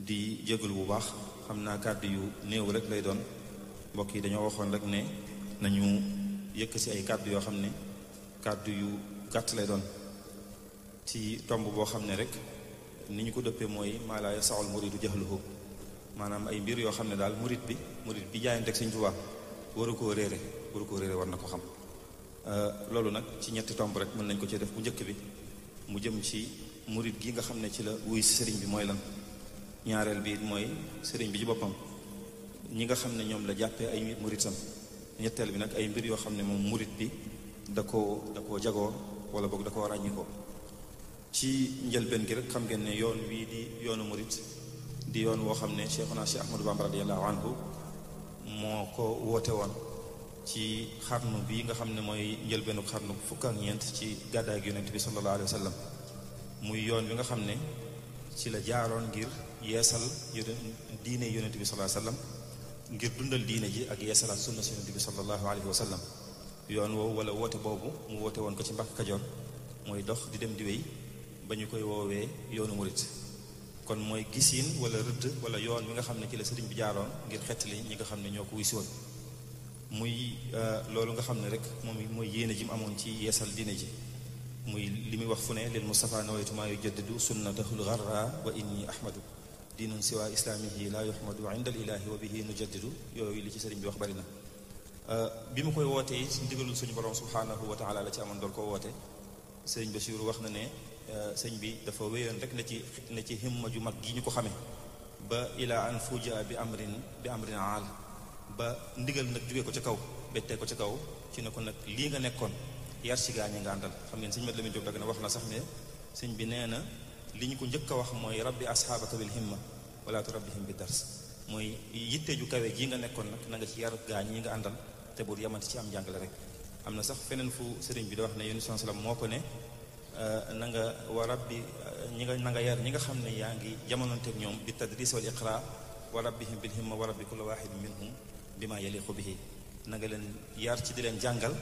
di jégalu bu baax xam naa kàddu yu néew rek lay doon mbokk yi dañoo waxoon rek ne nañu yëkkati ay kàddu yoo xam ne kàddu yu gàtt lay doon ci tomb boo xam ne rek ni ñu ko dëppee mooy maa laa yasaul muridu jahluhu maanaam ay mbir yoo xam ne daal murid bi jaayanteeg Sëñ Tuubaa waru koo réere war na ko xam loolu nag ci ñetti tomb rek mën nañ ko ci def bu njëkk bi mu jëm ci murid gi nga xam ne ci la wuy si sëriñ bi mooy lan ñaareel bi mooy sëriñ bi ci boppam ñi nga xam ne ñoom la jàppee ay murid sam ñetteel bi nag ay mbir yoo xam ne moom murid bi da koo jagoo wala boog da koo ràññi ko ci njëlbeen gi rek xam ngeen ne yoon wii di yoonu murid di yoon woo xam ne Cheikhuna Cheikh Ahmadou Bamba radiyallahu anhu moo ko woote woon ci xarnu bi nga xam ne mooy njëlbeenu xarnu fukk ak ñeent ci gàddaay gi yonent bi sallallahu alayhi wa sallam muy yoon bi nga xam ne ci la jaaroon ngir yeesal diine yonent bi sallallahu alayhi wa sallam ngir dundal diine ji ak yeesalaat sunna si yonent bi sallallahu alayhi wa sallam yoon woowu wala woote boobu mu woote woon ko ci Mbàkke Kajoor mooy dox di dem di wéy ba ñu koy woowee yoonu murit kon mooy gisiin wala rëdd wala yoon wi nga xam ne ci la sëriñ bi jaaroon ngir xettali ñi nga xam ne ñoo ko wisi woon muy loolu nga xam ne rek moom mooy yéene ji mu amoon ci yeesal diine ji muy li muy wax fu ne lil Mustafa nawaytu maa yujaddidu sunnatahul gharra wa inni ahmadu diinun siwa islaamihi la yuhmadu inda al ilahi wa bihi nujaddidu yooyu li ci sëriñ bi wax bari na bi mu koy wootee it ndigalul suñu borom subhanahu wa taala la ci amoon doon ko woote sëriñ Basiiru wax na ne sëñ bi dafa wéyoon rek na ci himma ju mag gi ñu ko xamee ba ilaa an fuja bi amrin aal ba ndigal nag jógee ko ca kaw bettee ko ca kaw ci ne ko nag lii nga nekkoon yar ci gaañi nga àndal xam ngeen sëñ Mat Lamin Jóob Dagana wax na sax ne sëñ bi nee na li ñu ko njëkk a wax mooy rabbi asxaabaka bil himma wala turabbihim bi dars mooy yitte ju kawe ji nga nekkoon nag na nga ci yar gaañ yi nga àndal te bul yamante ci am njàngale rek am na sax feneen fu sëriñ bi da wax ne yonent sallallahu alayhi wasallam moo ko ne na nga wa rabbi na nga yar ñi nga xam ne yaa ngi jamononteeg ñoom bi tadris wal iqra wa rabbihim bil himma wa rabbi kulli wahidin minhum bima yaliqu bihi na nga leen yar ci di leen jàngal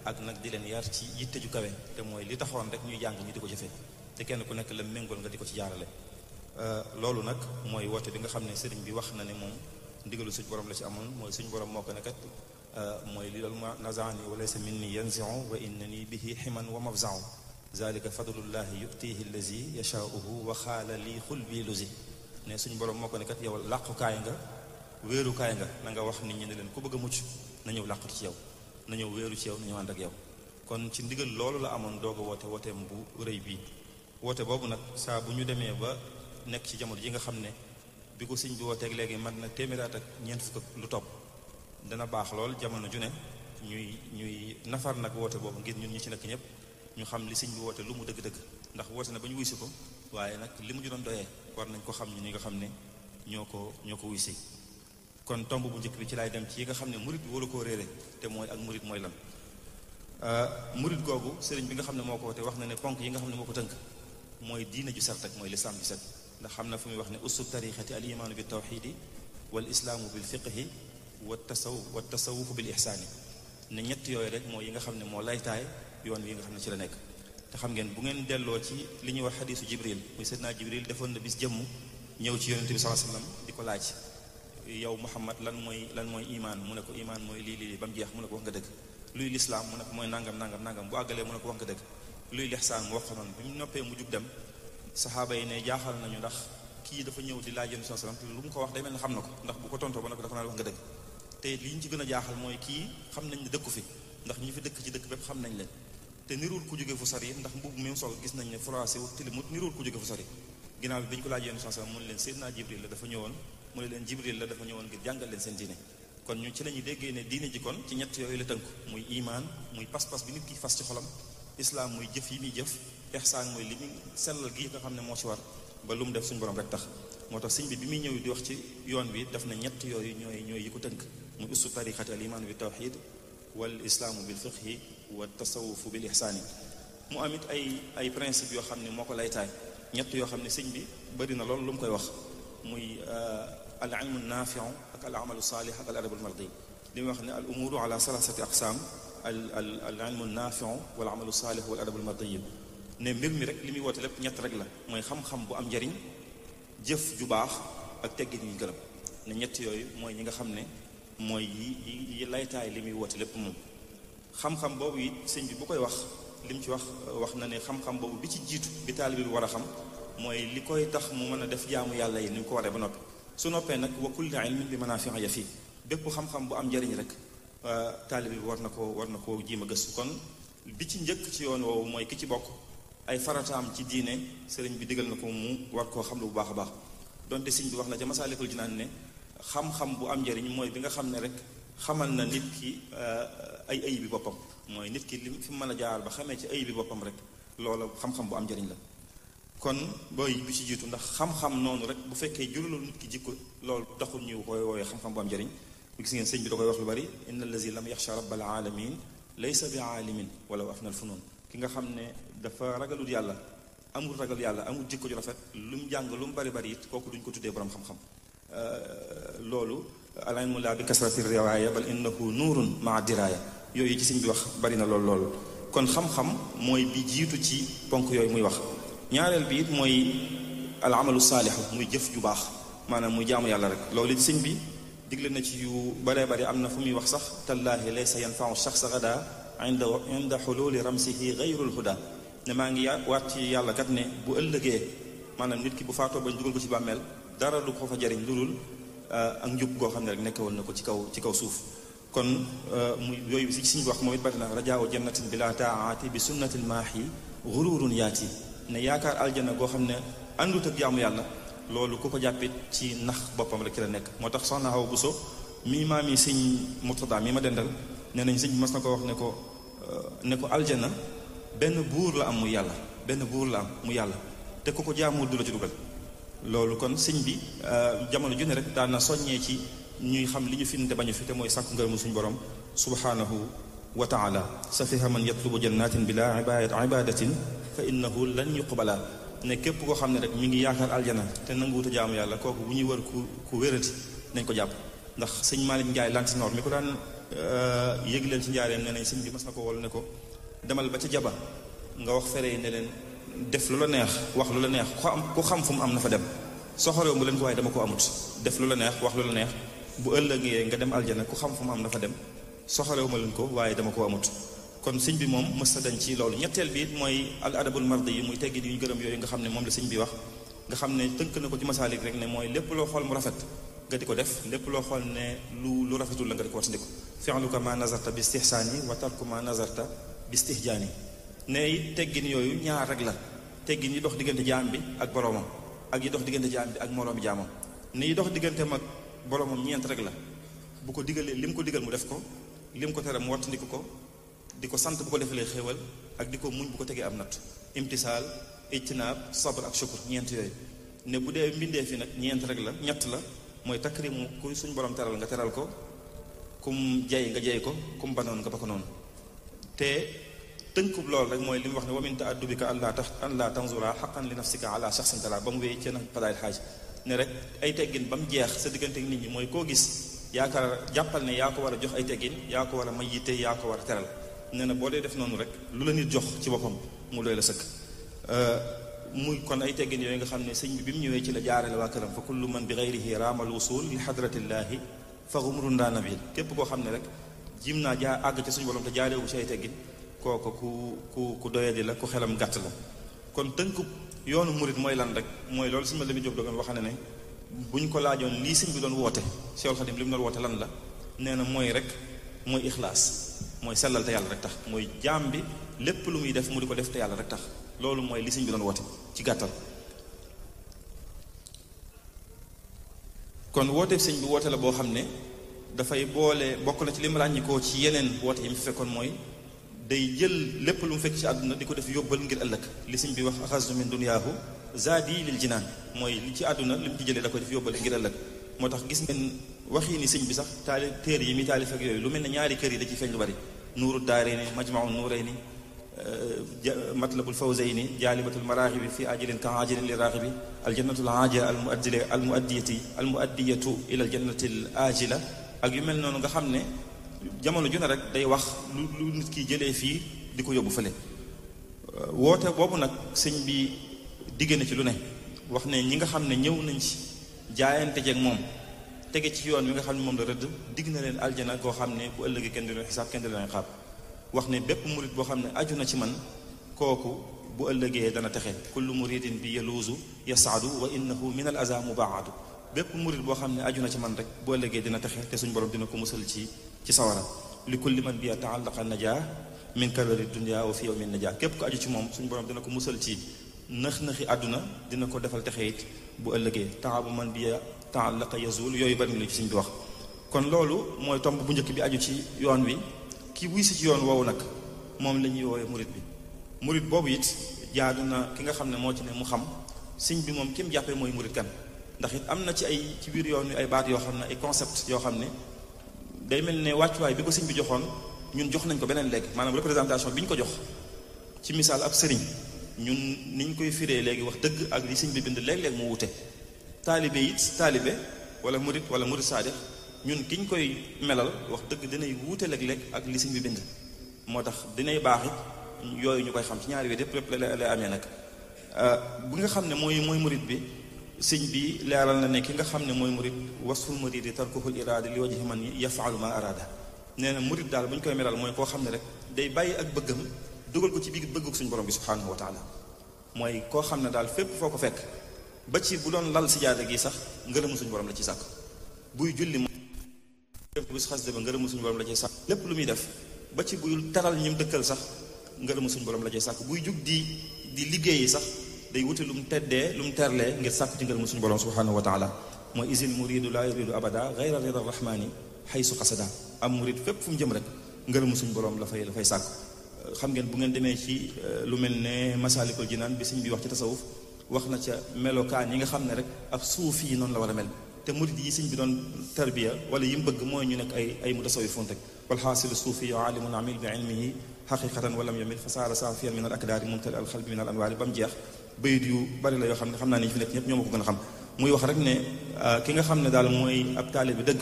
ak nag di leen yar ci yitte ju kawe te mooy li taxoon rek ñuy jàng ñu di ko jëfe te kenn ku nekk la méngool nga di ko ci jaarale loolu nag mooy woote bi nga xam ne sëriñ bi wax na ne moom ndigalu suñ borom la ci amoon mooy suñ borom moo ko nekkat mooy li loolu ma nazaani wa laysa minni yanzi'u wa innani bihi himan wa mafza'u zalika fadlullahi yutihi allazi yasha'uhu wa xaala li xul bi lusi ne suñ borom moo ko nekkat yow làqukaay nga wéerukaay nga na nga wax nit ñi ne leen ku bëgg a mucc na ñëw làqatu ci yow na ñëw wéeru ci yow na ñëw ànd ak yow kon ci ndigal loolu la amoon doog a woote wooteem bu rëy bii woote boobu nag saa bu ñu demee ba nekk ci jamono ji nga xam ne bi ko sëñ bi wooteeg léegi mat na téeméeraat ak ñeent fukk ak lu topp dana baax lool jamono ju ne ñuy nafar nag woote boobu ngir ñun ñi ci nekk ñëpp ñu xam li sëñ bi woote lu mu dëgg-dëgg ndax woote na ba ñu wuysi ko waaye nag li mu ñu doon doyee war nañ ko xam ñu ni nga xam ne ñoo ko wuysi kon tomb bu njëkk bi ci laay dem ci yi nga xam ne murid bi waru koo réere te mooy ak murid mooy lan murid googu sëriñ bi nga xam ne moo ko woote wax na ne ponk yi nga xam ne moo ko tënk mooy diine ju set rek mooy lislaam ju set ndax xam na fu muy wax ne usul tariqati al imaanu bi tawxidi wal islaamu bil fiqhi wa tasawufu bil ihsaani ne ñett yooyu rek mooy yi nga xam ne moo laytaay yoon wi nga xam ne ci la nekk te xam ngeen bu ngeen delloo ci li ñuy wax xadiisu jibril muy seydina jibril defoon na bis jëmm ñëw ci yonente bi sallallahu alayhi wasallam di ko laaj yow Muhammad lan mooy imaan mu ne ko imaan mooy lii ba mu jeex mu ne ko wax nga dëgg luy lislaam mu ne ko mooy nangam bu àggalee mu ne ko wax nga dëgg luy lixsaan mu wax ko noonu bi mu noppee mu jug dem saxaaba yi ne jaaxal nañu ndax kii dafa ñëw di laaj yonente bi sallallahu alayhi wasallam lu mu ko wax day mel ne xam na ko ndax bu ko tontoo ba ne ko dafa naan wax nga dëgg te li ñu ci gën a jaaxal mooy kii xam nañ ne dëkku fi ndax ñi fi dëkk ci dëkk bépp xam nañ leen te niruul ku jóge fu sori ndax mbubb mi sol gis nañ ne froissé wu tilimut niruul ku jóge fu sori ginnaaw bi ñu ko laaj yonente bi sallallahu alayhi wasallam mu ne leen Seydina Jibril la dafa ñëwoon mu ne leen Jibril la dafa ñëwoon ngir jàngal leen seen diine kon ñu ci la ñuy déggee ne diine ji kon ci ñett yooyu la tënku muy imaan muy pas-pas bi nit ki fas ci xolam islaam muy jëf yi muy jëf ihsaan mooy li muy sellal gi nga xam ne moo ci war ba lu mu def suñu borom rek tax moo tax sëñ bi muy ñëw di wax ci yoon bi daf na ñett yooyu ñooy yi ko tënk muy usul tariqati al imaan bi tawxid wal islaamu bil fiqhi wa tasawufu bil ihsaani mu amit ay principe yoo xam ne moo ko laytaay ñett yoo xam ne sëñ bi bëri na loolu lu mu koy wax muy al ilmu naafiu ak al amalu saalih ak al adabul mardi li muy wax ne al umuru ala salasati aqsaam al ilmu naafiu wal amalu saalih wal adabul mardi ne mbir mi rek li muy woote lépp ñett rek la mooy xam-xam bu am njariñ jëf ju baax ak teggin yu ñu gërëm ne ñett yooyu mooy ñi nga xam ne mooy yi laytaay li muy woote lépp moom. xam-xam boobu it sëñ bi bu koy wax li mu ci wax na ne xam-xam boobu bi ci jiitu bi taalibe bi war a xam mooy li koy tax mu mën a def jaamu yàlla yi ni mu ko waree ba noppi. su noppee nag wa kulli ilmin bi manaafi'a ya fii bépp xam-xam bu am njëriñ rek taalibe bi war na koo jiima gëstu. kon bi ci njëkk ci yoon woowu mooy ki ci bokk ay farataam ci diine sëriñ bi digal na ko mu war koo xam lu bu baax a baax donte sëriñ bi wax na ca Masaalikul Jinaan ne xam-xam bu am njëriñ mooy bi nga xam ne rek xamal na nit ki ay ayibi boppam mooy nit ki li fi mën a jaar ba xamee ci ayibi boppam rek loola xam-xam bu am njëriñ la. kon booy bi ci jiitu ndax xam-xam noonu rek bu fekkee juralul nit ki jikko loolu taxul ñu koy woowee xam-xam bu am njëriñ. gis ngeen sëñ bi da koy wax lu bari inna allazi lam yaxsha rabbal alamin laysa bi aalimin wala afna al funun ki nga xam ne dafa ragalul yàlla amul ragal yàlla amul jikko ju rafet lu mu jàng lu mu bari bari it kooku duñ ko tuddee borom xam-xam. loolu al ilmu laa bi kasrati riwaaya bal innahu nuurun maa diraaya yooyu ci sëñ bi wax bari na lool. kon xam-xam mooy bi jiitu ci ponk yooyu muy wax. ñaareel bi it mooy al amalu saalixu muy jëf ju baax maanaam muy jaamu yàlla rek loolu it sëñ bi digle na ci yu baree bari am na fu muy wax sax tallaahi laysa yanfau shaxsa gada inda xululi ramsihi gayrul huda ne maa ngi waat ci yàlla kat ne bu ëllëgee maanaam nit ki bu faatoo bañ dugal ko ci bàmmeel dara du ko fa jariñ lu dul ak njub goo xam ne rek nekkoon na ko ci kaw suuf. kon muy yooyu si sëñ bi wax moom it bari na rajaaw jannatin bila taati bi sunnatil maahi gururun yaati ne yaakaar aljana goo xam ne àndut ak jaamu yàlla loolu ku ko jàppit ci nax boppam rek ci la nekk. moo tax soxna Awa Buso mii maam yi sëñ Murtada mi ma dendal nee nañ sëñ bi mas na ko wax ne ko aljana benn buur la am muy yàlla benn buur la am mu yàlla te ku ko jaamuwul du la ci dugal. loolu kon sëñ bi jamono ju ne rek daan na soññee ci ñuy xam li ñu fi te bañu fi te mooy sàkku ngërëmu suñu borom subhanahu wa taala safiha man yatlubu jannatin bila ibadatin fa innahu lan yuqbala ne képp koo xam ne rek mi ngi yaakaar aljana te nanguwut a jaamu yàlla kooku bu ñuy wër ku wérati nañ ko jàpp. ndax sëñ Malick Ndiaye Lantinoor mi ko daan yëg leen ci njaareem ne nañ sëñ bi mas na ko wol ne ko demal ba ca jaba nga wax fere yi ne leen def lu la neex wax lu la neex ku xam fu mu am na fa dem soxorewu mu leen ko waaye dama ko amut def lu la neex wax lu la neex bu ëllëgee nga dem aljana ku xam fu mu am na fa dem soxorewu ma leen ko waaye dama ko amut. kon sëñ bi moom mës na dañ ci loolu. ñetteel bi it mooy al adabul mardi yi muy teggin yu ñu gërëm yooyu nga xam ne moom la sëñ bi wax nga xam ne tënk na ko ci masaalik rek ne mooy lépp loo xool mu rafet nga di ko def lépp loo xool ne lu rafetul la nga di ko wattandiku fi'luka ma nazarta bi istihsaani wa tarku ma nazarta bi istihjaani ne it teggin yooyu ñaar rek la teggin yi dox diggante jaam bi ak boroomam ak yi dox diggante jaam bi ak moroomi jaamam ni yi dox diggante mag boroomam ñeent rek la bu ko digalee lim ko digal mu def ko lim ko tere mu wattandiku ko di ko sant bu ko defalee xéewal ak di ko muñ bu ko tegee am natt imtisaal ijtinaab sabr ak shukur ñeent yooyu ne bu dee mbindee fi nag ñeent rek la ñett la mooy takrimu ku suñ borom teral nga teral ko kum jay nga jay ko kum banoon nga ba ko noonu te tënkub loolu rek mooy li mu wax ne wa min ta'addubika an laa tanzura haqqan li nafsika ala shakhsin tala ba mu wéy ci nag padaayil xaaj ne rek ay teggin ba mu jeex sa diggante ak nit ñi mooy koo gis yaakaar jàppal ne yaa ko war a jox ay teggin yaa ko war a may yitte yaa ko war a teral nee na boo dee def noonu rek lu la nit jox ci boppam mu doy la sëkk. muy kon ay teggin yooyu nga xam ne sëñ bi mu ñëwee ci la jaarale waa këram fa kullu man bi ghayrihi raamal wusul li hadratillahi fa ghumrun daa nabil képp koo xam ne rek jim naa àgg ci suñu borom te jaarewu ci ay teggin kooku ku doyadi la ku xelam gàtt la. kon tënku yoonu murit mooy lan rek mooy loolu sëñ ma la mi jóg doon wax ne buñ ko laajoon lii sëñ bi doon woote Seexul Xadim li mu doon woote lan la nee na mooy rek mooy ixlaas mooy sellal te yàlla rek tax mooy jaam bi lépp lu muy def mu di ko def te yàlla rek tax loolu mooy li sëñ bi doon woote ci gàttal. kon woote sëñ bi woote la boo xam ne dafay boole bokk na ci li mu ràññikoo ci yeneen woote yi mu fi fekkoon mooy day jël lépp lu mu fekk ci àdduna di ko def yóbbal ngir ëllëg li sëñ bi wax axastu min dunyaahu zaadi lil jinaan mooy li ci àdduna li mu ci jëlee da koy def yóbbal ngir ëllëg. moo tax gis ngeen waxi ni sëñ bi sax téere yi mi taalif ak yooyu lu mel ne ñaari kër yi da ci feeñ lu bari nuuru daarayni majmau nuurayni matlabul fawzayni jaalibatul maraaxibi fi ajilin ka ajilin li raaxibi aljannatul aajila almuaddiyatu ila aljannatil aajila ak yu mel noonu nga xam ne jamono ju ne rek day wax lu nit ki jëlee fii di ko yóbbu fële. woote boobu nag sëñ bi digg na ci lu ne wax ne ñi nga xam ne ñëw nañ ci jaayante jeeg moom tege ci yoon wi nga xam ne moom la rëdd digg na leen aljana koo xam ne bu ëllëgee kenn du leen xisaab kenn du leen xaab wax ne bépp murid boo xam ne aju na ci man kooku bu ëllëgee dana texe kullu muridin bi yaluuzu yasaadu wa innahu min al aza mubaadu bépp murid boo xam ne aju na ci man rek bu ëllëgee dina texe te suñ borom dina ko musal ci sawara li kulli man bi ta'allaqa najaa min karari dunya wa fi yawmin najaa képp ko aju ci moom suñ borom dina ko musal ci nëx-nëxi àdduna dina ko defal texe it bu ëllëgee taabu man bi ta'allaqa yazul yooyu bari na lu ci suñ bi wax kon loolu mooy tomb bu njëkk bi aju ci yoon wi ki buy si ci yoon woowu nag moom la ñuy woowee murid bi murid boobu it jaadu na ki nga xam ne moo ci ne mu xam sëñ bi moom ki mu jàppee mooy murid kan ndax it am na ci biir yoon wi ay baat yoo xam ne ay concept yoo xam ne day mel ne wàccuwaay bi ko sëñ bi joxoon ñun jox nañ ko beneen léegi maanaam représentation bi ñu ko jox ci misaal ab sëriñ ñun niñ koy firee léegi wax dëgg ak li sëñ bi bind léeg-léeg mu wute taalibe it taalibe wala murid saadix ñun kiñ koy melal wax dëgg dinay wuute léeg-léeg ak li sëñ bi bind moo tax dinay baax it yooyu ñu koy xam ci ñaari wet yëpp lay amee nag bi nga xam ne mooy murid bi sëñ bi leeral na ne ki nga xam ne mooy murid wasful muridi tarkuhul iraada li wajhi man yafaalu ma araada nee na murid daal bu ñu koy melal mooy koo xam ne rek day bàyyi ak bëggam dugal ko ci biir bëgguk suñu borom bi subhaanahu wa taala mooy koo xam ne daal fépp foo ko fekk ba ci bu doon lal si jaada gi sax ngërëmu suñu borom la ci sàkk buy julli moom bis xas ba ngërëmu suñu borom la ciy sàkk lépp lu muy def ba ci buy taral ñim dëkkal sax ngërëmu suñu borom la ciy sàkk buy jug di liggéeyi sax day wuti lu mu teddee lu mu terlee ngir sàkk ci ngërëmu suñu borom subhanahu wa taala mooy isil muridu la yuridu abada gayra rida rahmani xaysu xasada am murid fépp fu mu jëm rek ngërëmu suñu borom la fay sàkk xam ngeen bu ngeen demee ci lu mel ne masalikul jinaan bi sëñ bi wax ci tasawuf wax na ca melokaan yi nga xam ne rek ab suufi yi noonu la war a mel te murid yi sëñ bi doon tarbiya wala yi mu bëgg mooy ñu nekk ay mutasawwifoon rek wal xaasilu suufi yu alimun amil bi ilmihi xaqiqatan walam yamil fa saara saafiyan min al akdaari mumtali al xalbi min al anwaari ba mu jeex bayit yu bari la yoo xam ne xam naa ni fi nekk ñëpp ñoo ma ko gën a xam muy wax rek ne ki nga xam ne daal mooy ab taalibe bi dëgg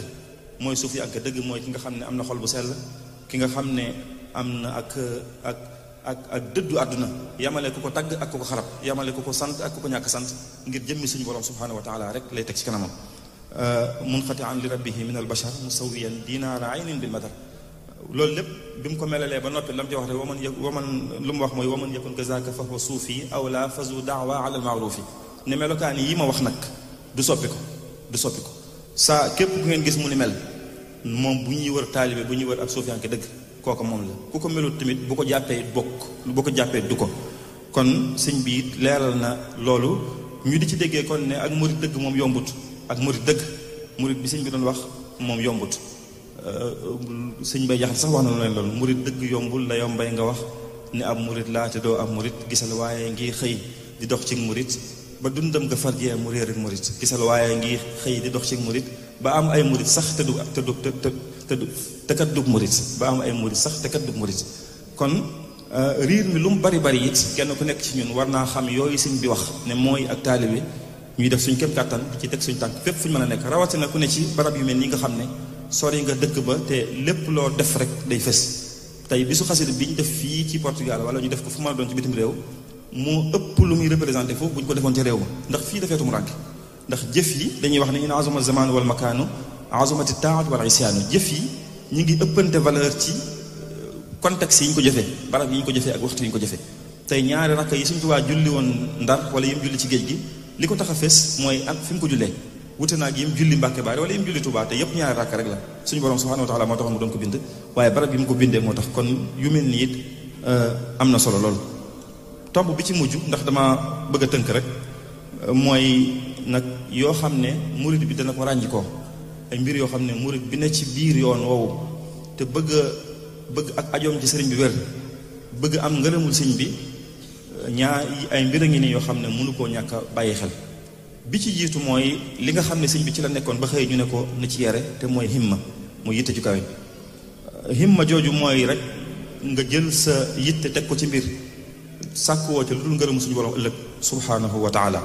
mooy suufi ak dëgg mooy ki nga xam ne am na xol bu sell ki nga xam ne am na ak dëddu àdduna yamale ku ko tagg ak ku ko xarab yamale ku ko sant ak ku ko ñàkk sant ngir jëmmi suñu borom subhanahu wa taala rek lay teg ci kanamam munqati'an li rabbihi min al bashar musawiyan dinaara aynin bil madar loolu lépp bi mu ko melalee ba noppi lam ci wax rek waman lu mu wax mooy waman yakun kazaka fa huwa suufi aw la fazu daawa ala al maarufi ne melokaan yi ma wax nag du soppi ko saa képp ku ngeen gis mu ni mel moom bu ñuy wër taalibe bu ñuy wër ab suufiyanke dëgg kooku moom la ku ko melut tamit bu ko jàppee du ko kon sëñ bi it leeral na loolu ñu di ci déggee kon ne ak murid dëgg moom yombut ak murid bi sëñ bi doon wax moom yombut sëñ bay jaxat sax wax na leen loolu murid dëgg yombul la yombay nga wax ne ab murid laa te doo ab murid gisal waaye ngi xëy di dox ci murid ba dundam nga farjee mu réer ak murid gisal waaye ngi xëy di dox ci murid ba am ay murid sax te kat dug murid ba am ay murid sax te kat dug murid kon riir mi lu mu bari it kenn ku nekk ci ñun war naa xam yooyu sëñ bi wax ne mooy ak taalibe ñuy def suñ képp kàttan ci teg suñ tànk fépp fu ñu mën a nekk rawatina ku ne ci barab yu mel ni nga xam ne sori nga dëkk ba te lépp loo def rek day fës tey bisu xasida bi ñu def fii ci Portugal wala ñu def ko fu mën a doon ci bitim réew moo ëpp lu muy représenté foofu bu ñu ko defoon ci réew ma ndax fii dafeetu mu rànk ndax jëf yi dañuy wax ne in azuma zaman wal makaanu azumati taat wal isyaanu jëf yi ñu ngi ëppante valeur ci contexte yi ñu ko jëfee barab yi ñu ko jëfee ak waxtu yi ñu ko jëfee tey ñaari rakk yi Sëñ Tuubaa julli woon Ndar wala yim julli ci géej gi li ko tax a fees mooy ak fi mu ko jullee wute naag yim julli Mbàkke Baari wala yim julli Tuubaa te yëpp ñaari rakk rek la suñu borom subhanahu wa taala moo taxoon mu doon ko bind waaye barab yi mu ko bindee moo tax kon yu mel nii it am na solo lool. tomb bi ci mujj ndax dama bëgg a tënk rek mooy nag yoo xam ne murid bi dana ko ràññikoo ay mbir yoo xam ne murid bi ne ci biir yoon woowu te bëgg ak ajoom ci sëriñ bi wér bëgg am ngërëmul sëñ bi ay mbir a ngi nii yoo xam ne mënu koo ñàkk a bàyyi xel bi ci jiitu mooy li nga xam ne sëñ bi ci la nekkoon ba xëy ñu ne ko na ci yare te mooy himma mooy yitte ju kawe himma jooju mooy rek nga jël sa yitte teg ko ci mbir sàkkuwoo ca lu dul ngërëmu suñu borom ëllëg subhanahu wa taala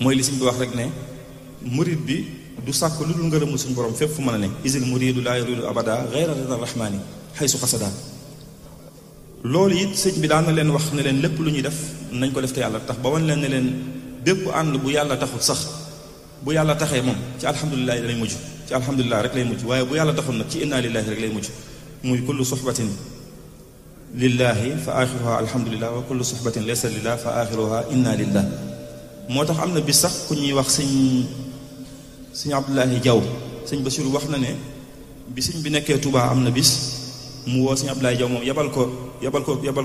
mooy li sëñ bi wax rek ne murid bi du sàkk lu dul ngërëmu suñu borom fépp fu mën a ne isil muridu laa yuridu abada gayra rida rahmani xaysu xasada loolu it sëñ bi daan na leen wax ne leen lépp lu ñuy def nañ ko def te yàlla tax ba wan leen ne leen bépp ànd bu yàlla taxul sax bu yàlla taxee moom ci alhamdulilah lay mujj ci alhamdulilah rek lay mujj waaye bu yàlla taxul nag ci inna lillahi rek lay mujj muy kullu suxbatin lillahi fa axiruha alhamdulilah wa kullu suxbatin laysa lillah fa axiruha inna lillah. moo tax am na bis sax ku ñuy wax sëñ Abdoulahi Jaw sëñ Basiru wax na ne bi sëñ bi nekkee Touba am na bis mu woo sëñ Abdoulahi Jaw moom yabal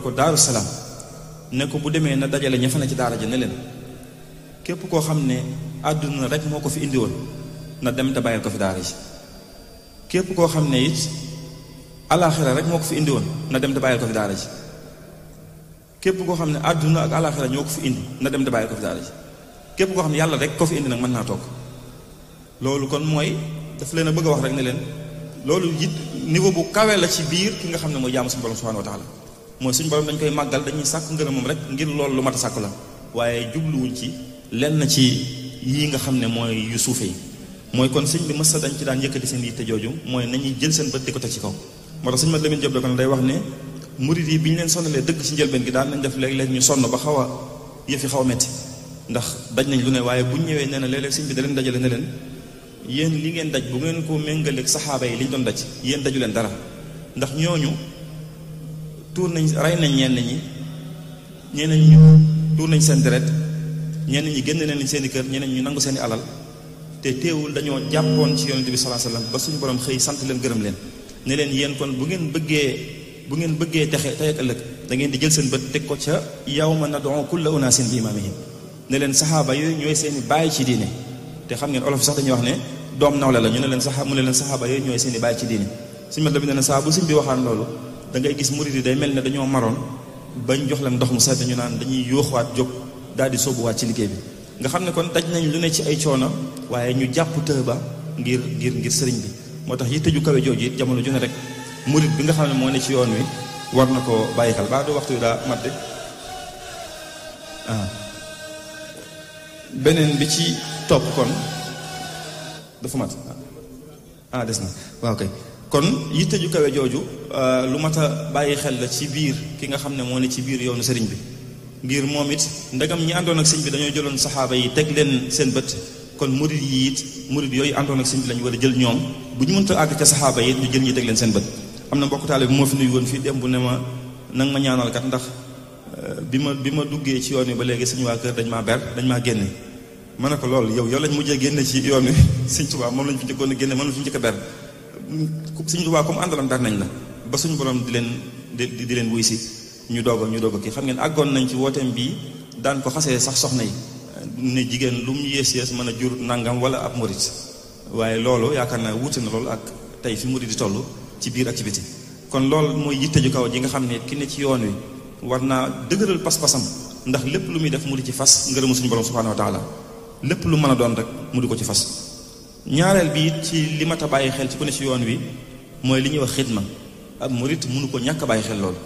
ko Daaru Salaam ne ko bu demee na dajale ña fa ne ci daara ja ne leen képp koo xam ne àdduna rek moo ko fi indi woon na dem te bàyyil ko fi daara ji képp koo xam ne it alaaxira rek moo ko fi indi woon na dem te bàyyil ko fi daara ji képp koo xam ne àdduna ak alaaxira ñoo ko fi indi na dem te bàyyil ko fi daara ji képp koo xam ne yàlla rek ko fi indi nag mën naa toog. loolu kon mooy daf leen a bëgg a wax rek ne leen loolu it niveau bu kawe la ci biir ki nga xam ne mooy jaamu suñu borom subhanahu wa taala mooy suñu borom dañ koy màggal dañuy sàkk ngërëm moom rek ngir loolu lu mat a sàkku la waaye jubluwuñ ci lenn ci yii nga xam ne mooy yu suufe yi mooy kon sëñ bi mës sa dañ ci daan yëkkati seen yitte jooju mooy nañuy jël seen bët di ko teg ci kaw moo tax sëñ Mat Lamin Jóob da ko ne day wax ne murid yi bi ñu leen sonnalee dëgg ci njëlbeen gi daan nañ def léeg-léeg ñu sonn ba xaw a yëfi xaw a metti ndax daj nañ lu ne waaye buñ ñëwee nee na léeg-léeg sëñ bi da leen dajale ne leen yéen li ngeen daj bu ngeen ko méngaleeg saxaaba yi li ñu doon daj yéen daju leen dara ndax ñooñu tuur nañ rey nañ ñenn ñi tuur nañ seen deret ñenn ñi génn nañ seen i kër ñeneen ñu nangu seen i alal te teewul dañoo jàppoon ci yonente bi sallallahu alayhi wasallam ba suñu borom xëy sant leen gërëm leen ne leen yéen kon bu ngeen bëggee texe tey ak ëllëg da ngeen di jël seen bët teg ko ca yawma nad'u kulla unaasin bi imaamihim ne leen saxaaba yooyu ñooy seen i bàyyi ci diine te xam ngeen olof sax dañuy wax ne doom nawle la ñu ne leen saxaaba yooyu ñooy seen i bàyyi ci diine suñu mat la bi ne saa bu suñ bi waxaan loolu da ngay gis murid yi day mel ne dañoo maroon bañ jox leen ndox mu sedd ñu naan dañuy yóoxuwaat jóg daal di sóobuwaat ci liggéey bi nga xam ne kon daj nañ lu ne ci ay coono waaye ñu jàpp të ba ngir sëriñ bi moo tax yitte ju kawe jooju it jamono ju ne rek murid bi nga xam ne moo ne ci yoon wi war na ko bàyyi xel baa du waxtu wi daa mat de beneen bi ci topp kon dafa mat des na waaw kay kon yitte ju kawe jooju lu mat a bàyyi xel la ci biir ki nga xam ne moo ne ci biir yoonu sëriñ bi ngir moom it ndegam ñi àndoon ak sëñ bi dañoo jëloon saxaaba yi teg leen seen bët kon murid yi it murid yooyu àndoon ak sëñ bi lañu war a jël ñoom bu ñu mënta àgg ca saxaaba yi it ñu jël ñi teg leen seen bët am na mbokk taale bi moo fi nuyu woon fii démb bu ne ma nang ma ñaanal kat ndax bi ma duggee ci yoon wi ba léegi suñu waa kër dañ maa génne ma ne ko loolu yow lañ mujjee génne ci yoon wi sëñ Tuubaa moom lañ fi njëkkoon a génne moom lañ fi njëkk a ber sëñ Tuubaa comme àndalam ber nañ la ba suñu borom di leen wuy si ñu doog a kii xam ngeen àggoon nañ ci wooteem bii daan ko xasee sax soxna yi ne jigéen lu mu yées mën a jur nangam wala ab murit waaye loolu yaakaar naa wuute na loolu ak tey fi murit di toll ci biir activité kon loolu mooy yitte ju kaw ji nga xam ne ki ne ci yoon wi war naa dëgëral pas-pasam ndax lépp lu muy def mu di ci fas ngërëmu suñu borom subhanahu wa taala lépp lu mën a doon rek mu di ko ci fas ñaareel bi it ci li mat a bàyyi xel ci ku ne ci yoon wi mooy li ñuy wax xidma ab murit mënu ko ñàkk a bàyyi xel loolu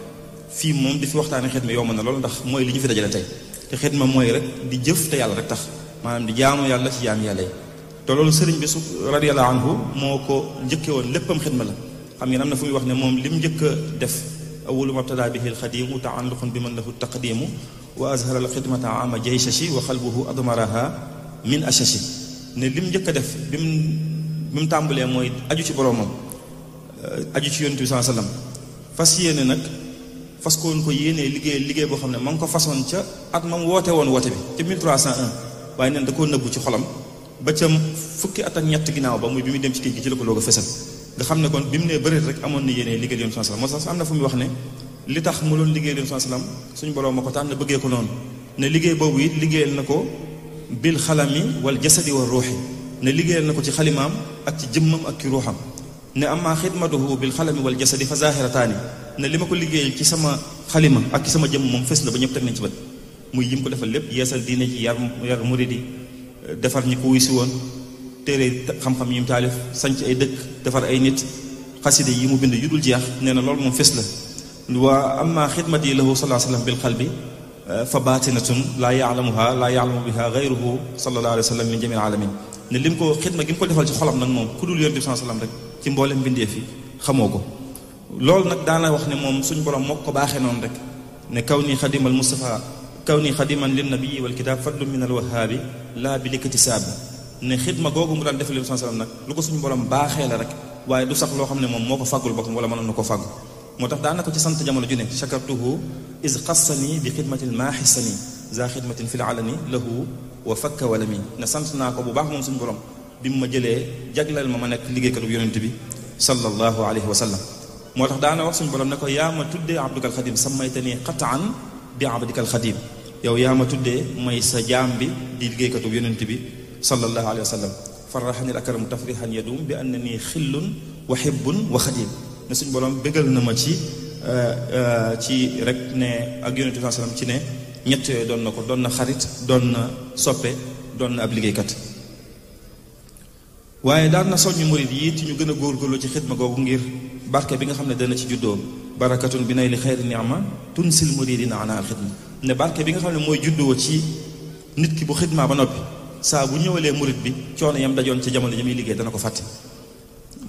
fii moom di fi waxtaane xidma yomb na loolu ndax mooy li ñu fi dajale tey te xidma mooy rek di jëf te yàlla rek tax maanaam di jaamu yàlla ci jaam yàlla yi te loolu sëriñ bi radiyallahu anhu moo ko njëkke woon léppam xidma la xam ngeen am na fu muy wax ne moom lim njëkk a def awwalu mabtada bihi alxadimu taalluqun bi man lahu taqdimu wa azhara alxidmata ama jayshashi wa xalbuhu admaraha min ashashi ne lim njëkk a def bi mu tàmbalee mooy aju ci boroomam aju ci yonent bi sallallahu alayhi wasallam fas yéene nag fas ko woon ko yéenee liggéey boo xam ne ma ngi ko façon ca at ma mu woote woon woote bi ca 1301 waaye neen da koo nëbbu ci xolam ba ca fukki at ak ñett ginnaaw ba muy bi muy dem ci géej gi ci la ko doog a fesal nga xam ne kon bi mu nee bëreet rek amoon na yéenee liggéey yoon sallam moo tax am na fu muy wax ne li tax mu doon liggéey yoon sallam suñu borom ma ko tànn bëggee ko noonu ne liggéey boobu it liggéeyal na ko bil xalami wal jasadi wa ruuxi ne liggéeyal na ko ci xalimaam ak ci jëmmam ak ci ruuxam ne amma xidmatuhu bil xalami wal jasadi fa zahirataani ne li ma ko liggéeyal ci sama xalima ak ci sama jëmm moom fes na ba ñëpp teg nañ ci bët muy yim ko defal lépp yeesal diine ji yar muridi defar ñi ko wuy si woon téere xam-xam yi mu taalif sanc ay dëkk defar ay nit xaside yi mu bind yu dul jeex nee na loolu moom fes la wa amma xidmati lahu sallallahu alayhi wa sallam bil qalbi fa baatinatun laa yaalamu biha gayruhu sallallahu alayhi wa sallam min jami alamin ne lim ko xidma gi mu ko defal ci xolam nag moom ku dul yonent bi sallallahu alayhi wa sallam rek ci mboolem mbindeef yi xamoo ko loolu nag daana wax ne moom suñu borom moo ko baaxee noonu rek ne kaw nii xadimal Mustafa kaw nii xadiman lin nabii wal kitaab fadlu min al wahaabi laa bi likati saabi ne xidma googu mu daan defal Yonent sallam nag lu ko suñu borom baaxee la rek waaye du sax loo xam ne moom moo ko fàggul boppam wala mënoon na ko fàggu moo tax daana ko ci sant jamono ju ne shakartuhu is xassani bi xidmatin maa xissani za xidmatin fil alani lahu wa fakka wala mi ne sant naa ko bu baax moom suñu borom bi mu ma jëlee jagleel ma nekk liggéeykatu yonent bi sallallahu alayhi wa sallam moo tax daana wax suñu borom ne ko yaa ma tuddee abdukal xadim sammaytani qataan bi abdikal xadim yow yaa ma tuddee may sa jaam bi di liggéeykatu yonent bi sallallahu alayhi wa sallam farraxani akramu tafrihan yadum bi annani xillun wa hibbun wa xadim ne suñu borom bégal na ma ci rek ne ak yonent bi sallallahu alayhi wa sallam ci ne ñett yooyu doon na ko doon na xarit doon na soppe doon na ab liggéeykat waaye daan na soññu murid yi ci ñu gën a góorgóorlu ci xidma googu ngir barke bi nga xam ne dana ci juddoo barakatun bi nay li xayri ni'ma tunsil muridina ana al xidma ne barke bi nga xam ne mooy juddoo ci nit ki bu xidma ba noppi saa bu ñëwalee murid bi coono yam dajoon ci jamono ji muy liggéey dana ko fàtte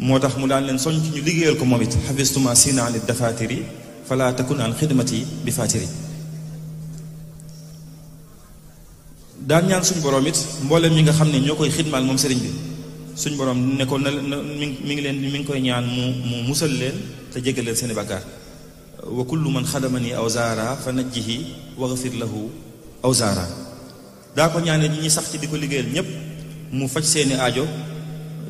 moo tax mu daan leen soññ ci ñu liggéeyal ko moom it xafistuma sina an dafatiri fala takun an xidmati bi fatiri daan ñaan suñu borom it mboolem ñi nga xam ne ñoo koy xidmaal moom sëriñ bi suñu borom ne ko mi ngi koy ñaan mu musal leen te jégal leen seeni bàkkaar wa kullu man xadamani aw zaara fa najjihi waghfir lahu aw zaara daa ko ñaane ñi sax ci di ko liggéeyal ñépp mu faj seeni aajo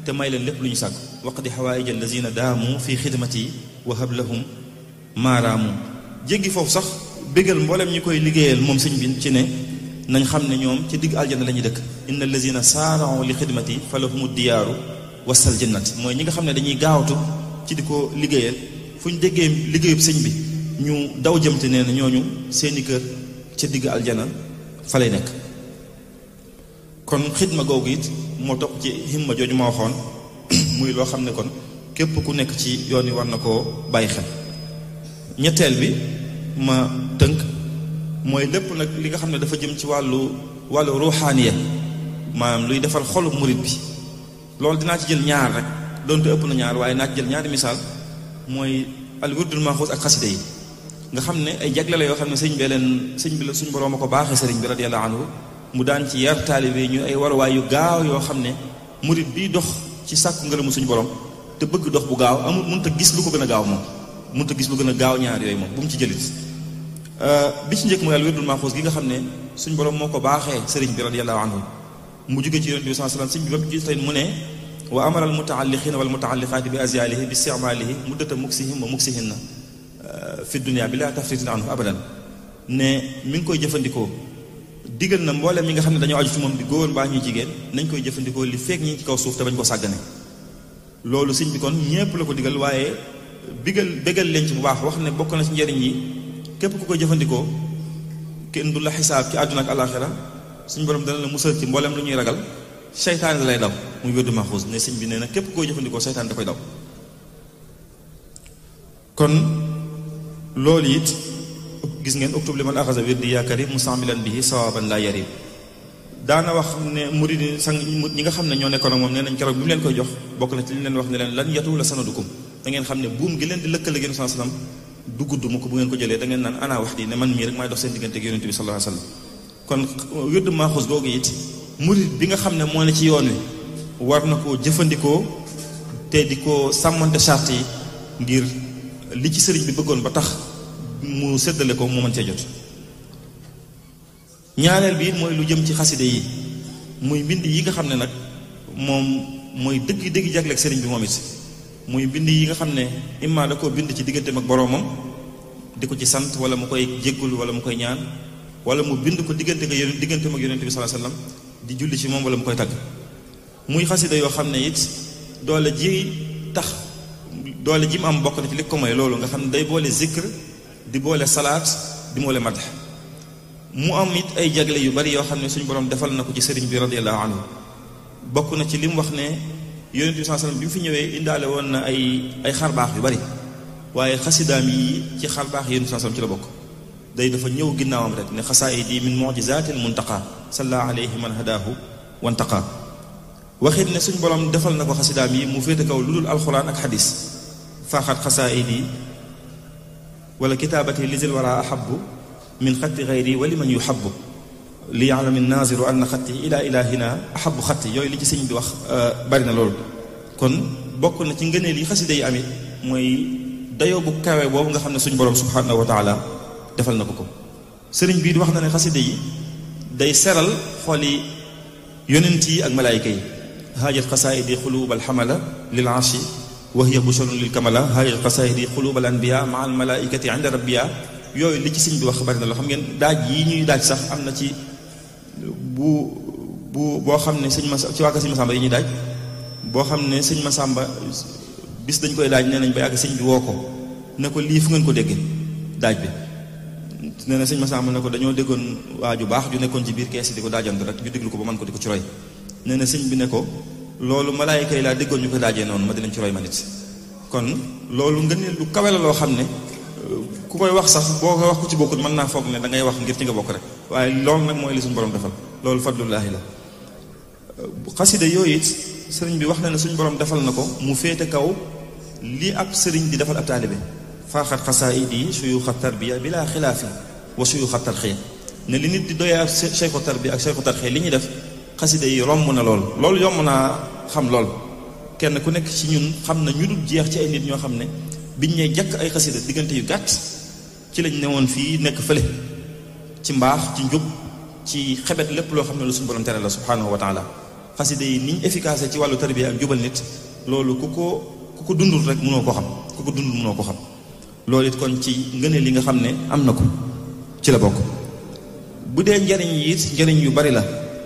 te may leen lépp lu ñu sàkk waqdi xawaïj allazina daamu fi xidmati wa hab lahum maaraamu jéggi foofu sax bégal mboolem ñi koy liggéeyal moom sëñ bi ci ne nañ xam ne ñoom ci digg aljana la ñuy dëkk inna allazina saara'u li xidmati fa lahumu diyaaru wasal jannati mooy ñi nga xam ne dañuy gaawatu ci di ko liggéeyal fu ñu déggee liggéeyub sëñ bi ñu daw jëmte nee na ñooñu seeni kër ca digg aljana fa lay nekk kon xidma googu it moo topp ci himma jooju ma waxoon muy loo xam ne kon képp ku nekk ci yoon yi war na koo bàyyi xel ñetteel bi ma tënk mooy lépp nag li nga xam ne dafa jëm ci wàllu ruuxaaniya maanaam luy defal xolu murit bi loolu dinaa ci jël ñaar rek doonte ëpp na ñaar waaye naa ci jël ñaari misaal mooy al wirdul maxuus ak xasida yi nga xam ne ay jagle la yoo xam ne sëñ bi la suñ boroom a ko baaxee sëriñ bi radiyallahu anhu mu daan ci yar taalibe ñu ay waruwaay yu gaaw yoo xam ne murit bi dox ci sàkku ngërëmu suñu borom te bëgg dox bu gaaw amul mënut a gis lu ko gën a gaaw moom mënut a gis lu gën a gaaw ñaar yooyu moom bu mu ci jëlit bi ci njëkk mooy al wirdul maxuus gi nga xam ne suñ borom moo ko baaxee sëriñ bi radiyallahu anhu mu jóge ci yonent bi sallallahu alayhi wasallam sëñ bi ba mu ci tey mu ne wa amara al mutaalliqina wal mutaalliqaati bi azyalihi bi isticmaalihi muddata muksihim wa muksihinna fi dunia bi laa tafritin anhu abadan ne mi ngi koy jëfandikoo digal na mboolem ñi nga xam ne dañoo aju ci moom di góor mbaa ñuy jigéen nañ koy jëfandikoo li fekk ñi ci kaw suuf te bañ ko sàggane loolu sëñ bi kon ñépp la ko digal waaye bégal leen ci bu baax wax ne bokk na ci njëriñ yi képp ku koy jëfandikoo kenn du la xisaab ci àdduna ak alaxira suñu borom dana la musal ci mboolem lu ñuy ragal seytaane da lay daw muy wérdu maxuus ne sëñ bi nee na képp ku koy jëfandikoo seytaane da koy daw kon loolu it gis ngeen uktub li man axasa wirdi yaa karim mustaamilan bihi sawaban la yarib daana wax ne muridi sang ñi nga xam ne ñoo nekkoon ak moom nee nañ keroog bi mu leen koy jox bokk na ci li leen wax ne leen lan yatu la sanadukum da ngeen xam ne buum gi leen di lëkkale ak yonent sallallahu alayhi wasallam du gudd mu ko bu ngeen ko jëlee da ngeen naan ana wax di ne man mii rek maay dox seen diggante ak yonent bi sallallahu alayhi wasallam kon wirdu maxuus googu it murid bi nga xam ne moo ne ci yoon wi war na koo jëfandikoo te di ko sàmmante charte yi ngir li ci sëriñ bi bëggoon ba tax mu séddale ko mu mën cee jot ñaareel bi mooy lu jëm ci xaside yi muy mbind yi nga xam ne nag moom mooy dëgg jagleeg sëriñ bi moom it muy mbind yi nga xam ne imma da koo bind ci digganteem ak boroomam di ko ci sant wala mu koy jéggul wala mu koy ñaan wala mu bind ko digganteem ak yonent bi sallallahu alayhi wasallam di julli ci moom wala mu koy tagg muy xasida yoo xam ne it doole ji mu am bokk na ci li ko may loolu nga xam ne day boole zikr di boole salaat di boole madh mu am it ay jagle yu bari yoo xam ne suñu borom defal na ko ci sëriñ bi radiyallahu anhu bokk na ci li mu wax ne yonent bi sallallahu alayhi wasallam bi mu fi ñëwee indaale woon na ay xarbaax yu bari waaye xasidaam yi ci xarbaax yonent bi sallallahu alayhi wasallam ci la bokk day dafa ñëw ginnaawam rek ne xasaayidi min mu'jizatil muntaqa salla alayhi man hadahu wantaqa waxit ne suñ borom defal na ko xasidaam yi mu féete kaw lu dul alxuraan ak xadis faaxat xasaayidi wala kitaabati lisil wara ahabbu min xatti xayri wali man yuhabbu li ya'lami naziru anna xatti ila ilahina ahabu xatti yooyu li ci sëñ bi wax bari na loolu kon bokk na ci ngëneel yi xasida yi amit mooy dayoo bu kawe boobu nga xam ne suñu borom subhanahu wa taala defal na ko sëriñ bii di wax na ne xasida yi day seral xoli yonent yi ak malaayika yi haajat xasaayidi xuluubal xamala lil arshi wa hiya busharun lil kamala haajat xasaayidi xuluubal anbiya ma al malaaikati inda rabbiya yooyu li ci sëñ bi wax bari na loo xam ngeen daaj yi ñuy daaj sax am na ci boo xam ne sëñ ma ci waa sëñ Masamba yi ñuy daaj boo xam ne sëñ Masamba bis dañ koy daaj nee nañ ba yàgg sëñ bi woo ko ne ko lii fu ngeen ko déggee daaj bi nee na sëñ Masamba ne ko dañoo déggoon waa ju baax ju nekkoon ci biir kees yi di ko daajante rek ñu déglu ko ba mën ko di ko ci roy nee na sëñ bi ne ko loolu malaayika yi laa déggoon ñu koy daajee noonu ma di leen ci roy ma nit kon loolu nga ne lu kawe la loo xam ne ku koy wax sax boo koy wax ku ci bokkut mën naa foog ne da ngay wax ngir ci nga bokk rek waaye loolu nag mooy li suñu borom defal loolu fadlullaahi la xasida yooyu it sëriñ bi wax na ne suñu borom defal na ko mu féete kaw li ab sëriñ di defal ab taalibe faaxat xasaayid yi suyuuxa tarbiya bilaa xilaafi wa suyuuxa tarxiya ne li nit di doyee ak cheikhu tarbiya ak cheikhu tarxiya li ñuy def xasida yi romb na loolu yomb naa xam lool kenn ku nekk ci ñun xam na ñu dul jeex ci ay nit ñoo xam ne biñ ñee jàkk ay xasida diggante yu gàtt ci lañ newoon fii nekk fële ci mbaax ci njub ci xebet lépp loo xam ne lu suñu borom tere la subhanahu wa taala xasida yi niñ efficace ci wàllu tarbiya ak jubal nit loolu ku ko dundul rek mënoo ko xam ku ko dundul mënoo ko xam loolu it kon ci ngëneel li nga xam ne am na ko ci la bokk bu dee njariñ yi it njariñ yu bari la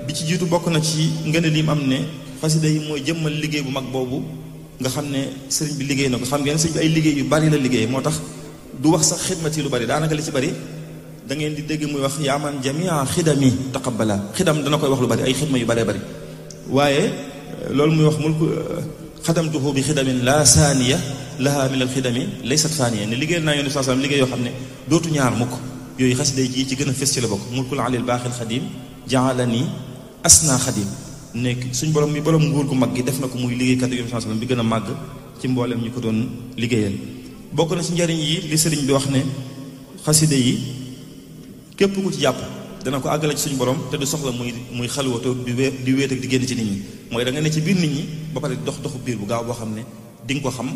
bi ci jiitu bokk na ci ngëneel yi mu am ne xasida yi mooy jëmmal liggéey bu mag boobu nga xam ne sëriñ bi liggéey na ko xam ngeen sëriñ bi ay liggéey yu bari la liggéey moo tax du wax sax xidmati lu bari daanaka li ci bari da ngeen di dégg muy wax yaaman jamia xidami taqabbala xidam dana koy wax lu bari ay xidma yu baree bari waaye loolu muy wax mulku xadamtuhu bi xidamin la saaniya laha min al xidami laysat faaniya ne liggéeyal naa yonent sallallahu alayhi wasallam liggéey yoo xam ne dootu ñaar mukk yooyu xasida yi ci gën a fës ci la bokk mulkul alil baaxil xadim jaalani asna xadim nekk suñ borom mi borom nguur gu mag gi def na ko muy liggéeykat yonent sallallahu alayhi wasallam bi gën a màgg ci mboolem ñu ko doon liggéeyal bokk na ci njariñ yi li sëriñ bi wax ne xasida yi képp ku ci jàpp dana ko àggale ci suñu borom te du soxla muy xalwa te di wéet ak di génn ci nit ñi mooy da nga ne ci biir nit ñi ba pare dox doxu biir bu gaaw boo xam ne di nga ko xam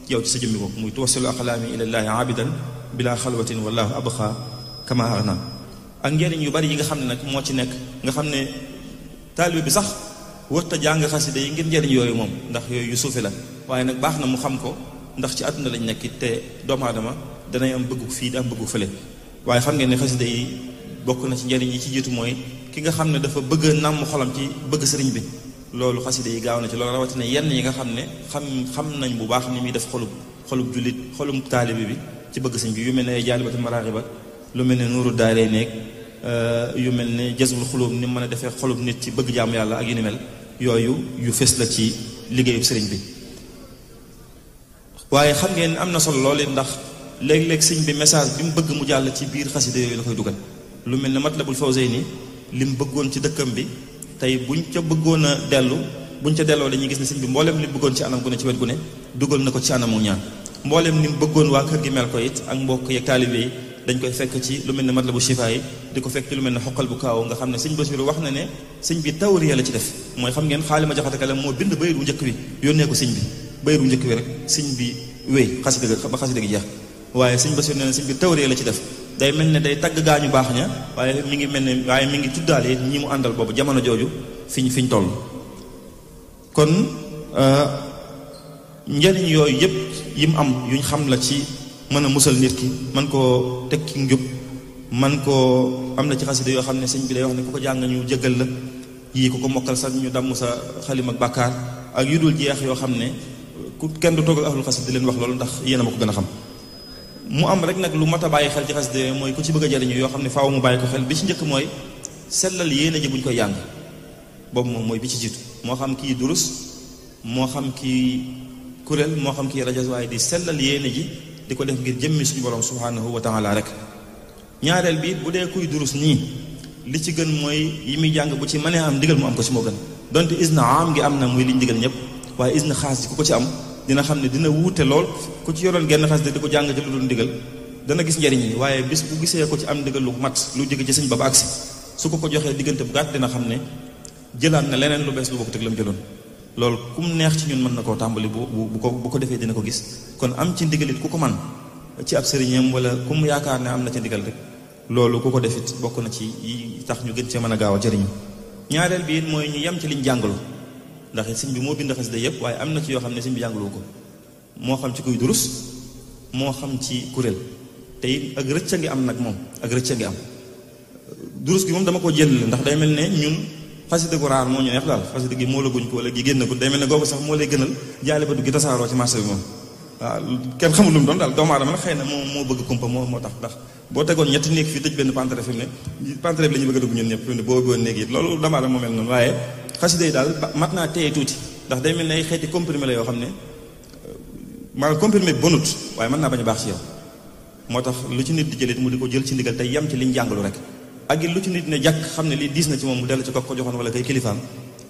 yow ci sa jëmmi bopp muy tuwasilu aqlaami ilallaahi abidan bila xalwatin wallahu abqa kama arna ak njariñ yu bari yi nga xam ne nag moo ci nekk nga xam ne taalibe bi sax wërta jàng xasida yi ngir njariñ yooyu moom ndax yooyu yu suufi la waaye nag baax na mu xam ko ndax ci àdduna lañ nekk te doomu aadama danay am bëggu fii di am bëggu fële waaye xam ngeen ne xasida yi bokk na ci njariñ yi ci jiitu mooy ki nga xam ne dafa bëgg a nàmm xolam ci bëgg sëriñ bi loolu xasida yi gaaw na ci loolu rawatina yenn yi nga xam ne xam nañ bu baax ni muy def xolub jullit xolum taalibe bi ci bëgg sëriñ bi yu mel ne jaalibatu maraaxiba lu mel ne nuuru daaree nekk yu mel ne jazbul xulub ni mën a defee xolub nit ci bëgg jaamu yàlla ak yu ni mel yooyu yu fës la ci liggéeyu sëriñ bi waaye xam ngeen am na solo loolu ndax léeg-léeg sëñ bi message bi mu bëgg mu jàll ci biir xasida yooyu la koy dugal lu mel ne Matlabul Fawzayni li mu bëggoon ci dëkkam bi tey buñ ca bëggoon a dellu buñ ca delloo dañuy gis ne sëñ bi mboolem li mu bëggoon ci anam gu ne ci wet gu ne dugal na ko ci anamu ñaan mboolem ni mu bëggoon waa kër gi mel ko it ak mbokk yeeg taalibe yi dañ koy fekk ci lu mel ne Matlabu Shifaa yi di ko fekk ci lu mel ne xoqal bu kaaw nga xam ne sëñ Basiru wax na ne sëñ bi tawriya la ci def mooy xam ngeen Xaalima Jaxate Kala moo bind bayit bu njëkk bi yónnee ko sëñ bi bayit bu njëkk bi rek sëñ bi wéy xasida gi jeex waaye sëñ Basiru nee na sëñ bi tawriya la ci def day mel ne day tagg gaañu baax ña waaye mi ngi mel ne waaye mi ngi tuddaale ñi mu àndal boobu jamono jooju fiñ toll kon njariñ yooyu yëpp yi mu am yuñ xam la ci mën a musal nit ki man koo teg ci njub man koo am na ci xasida yoo xam ne sëñ bi day wax ne ku ko jàng ñu jëggal la yii ku ko mokkal sax ñu damm sa xalim ak bàkkaar ak yu dul jeex yoo xam ne ku kenn du toog ak ahlul xasida di leen wax loolu ndax yéen a ma ko gën a xam mu am rek nag lu mat a bàyyi xel ci xasida mooy ku ci bëgg a jariñu yoo xam ne faaw mu bàyyi ko xel bi ci njëkk mooy sellal yéene ji buñ koy jàng boobu moom mooy bi ci jiitu moo xam kii durus moo xam kii kuréel moo xam kii rajas waaye di sellal yéene ji di ko def ngir jëmmi suñu borom subhanahu wa taala rek ñaareel bi bu dee kuy durus nii li ci gën mooy yi muy jàng bu ci mënee am ndigal mu am ko ci moo gën donte isna am ngi am na muy liñ ndigal ñëpp waaye isna xaas ji ku ko ci am dina xam ne dina wuute lool ku ci yoroon genn xas di ko jàng ci lu dul ndigal dana gis njariñ yi waaye bis bu gisee ko ci am ndigal lu mat lu jóge ci sëñ ba ba agsi su ko joxee diggante bu gàtt dina xam ne jëlaat na leneen lu bees lu bokk teg la mu jëloon loolu kum neex ci ñun mën na koo tàmbali bu ko defee dina ko gis kon am ci ndigalit ku ko man ci ab sëriñam wala ku mu yaakaar ne am na ca ndigal rek loolu ku ko defit bokk na ci yi tax ñu gën cee mën a gaaw a jëriñu ñaareel bi it mooy ñu yem ci liñ jàngalu ndax sëñ bi moo bind xasida yëpp waaye am na ci yoo xam ne sëñ bi jàngalu ko moo xam ci kuy durus moo xam ci kuréel te it ak rëcc a ngi am nag moom ak rëcc a ngi am durus gi moom dama ko jël ndax day mel ne ñun xasida gu raar moo ñu neex daal xasida gi moo la guñ ko wala gi génn ko day mel ne googu sax moo lay gënal jaale ba du gi tasaaroo ci marché bi moom waaw kenn xamul lu mu doon daal doomu aadama nag xëy na moo bëgg kumpa moo tax ndax boo tegoon ñetti néeg fii tëj benn pantere fi mu ne pantere bi la ñu bëgg a dugg ñun ñëpp fi mu ne boo bëggoon néeg yi loolu doomu aadama moo mel noonu waaye xasida yi daal mat naa téye tuuti ndax day mel ne ay xeeti comprimé la yoo xam ne maanaam comprimé bi bonut waaye mën naa bañ a baax ci yow moo tax lu ci nit di jëlit mu di ko jël ci ndigal tey yem ci liñ jàngalu rek ak it lu ci nit ne jàkk xam ne lii diis na ci moom mu dellu ci ko joxoon wala kay kilifaam